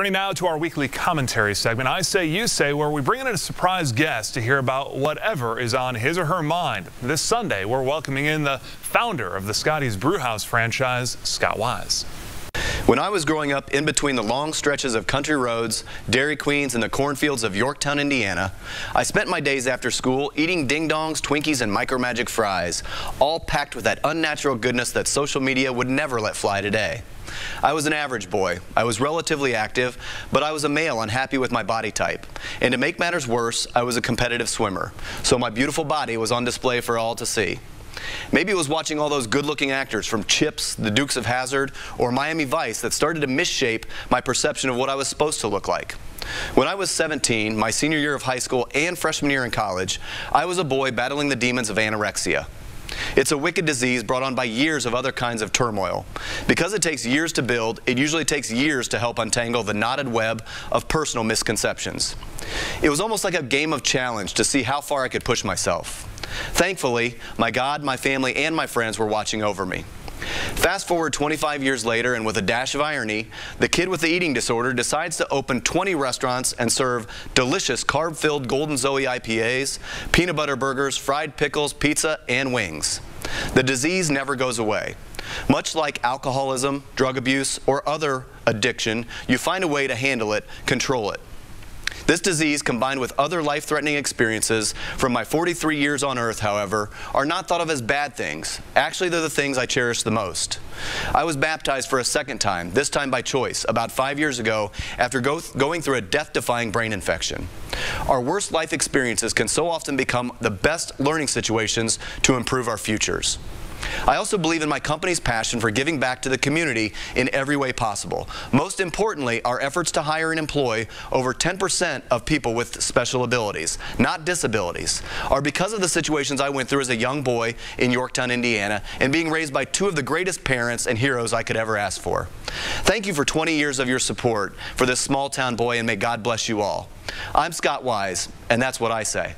Turning now to our weekly commentary segment, I Say, You Say, where we bring in a surprise guest to hear about whatever is on his or her mind. This Sunday, we're welcoming in the founder of the Scotty's Brewhouse franchise, Scott Wise. When I was growing up in between the long stretches of country roads, Dairy Queens, and the cornfields of Yorktown, Indiana, I spent my days after school eating ding-dongs, Twinkies, and Micro Magic fries, all packed with that unnatural goodness that social media would never let fly today. I was an average boy. I was relatively active, but I was a male unhappy with my body type. And to make matters worse, I was a competitive swimmer, so my beautiful body was on display for all to see. Maybe it was watching all those good-looking actors from Chips, the Dukes of Hazzard, or Miami Vice that started to misshape my perception of what I was supposed to look like. When I was 17, my senior year of high school and freshman year in college, I was a boy battling the demons of anorexia. It's a wicked disease brought on by years of other kinds of turmoil. Because it takes years to build, it usually takes years to help untangle the knotted web of personal misconceptions. It was almost like a game of challenge to see how far I could push myself. Thankfully, my God, my family, and my friends were watching over me. Fast forward 25 years later, and with a dash of irony, the kid with the eating disorder decides to open 20 restaurants and serve delicious carb-filled Golden Zoe IPAs, peanut butter burgers, fried pickles, pizza, and wings. The disease never goes away. Much like alcoholism, drug abuse, or other addiction, you find a way to handle it, control it. This disease, combined with other life-threatening experiences from my 43 years on Earth, however, are not thought of as bad things. Actually, they're the things I cherish the most. I was baptized for a second time, this time by choice, about 5 years ago after going through a death-defying brain infection. Our worst life experiences can so often become the best learning situations to improve our futures. I also believe in my company's passion for giving back to the community in every way possible. Most importantly, our efforts to hire and employ over 10% of people with special abilities, not disabilities, are because of the situations I went through as a young boy in Yorktown, Indiana, and being raised by two of the greatest parents and heroes I could ever ask for. Thank you for 20 years of your support for this small town boy, and may God bless you all. I'm Scott Wise, and that's what I say.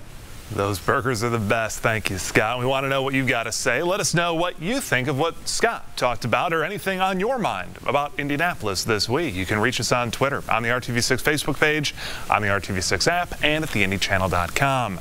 Those burgers are the best. Thank you, Scott. We want to know what you've got to say. Let us know what you think of what Scott talked about or anything on your mind about Indianapolis this week. You can reach us on Twitter, on the RTV6 Facebook page, on the RTV6 app, and at theindychannel.com.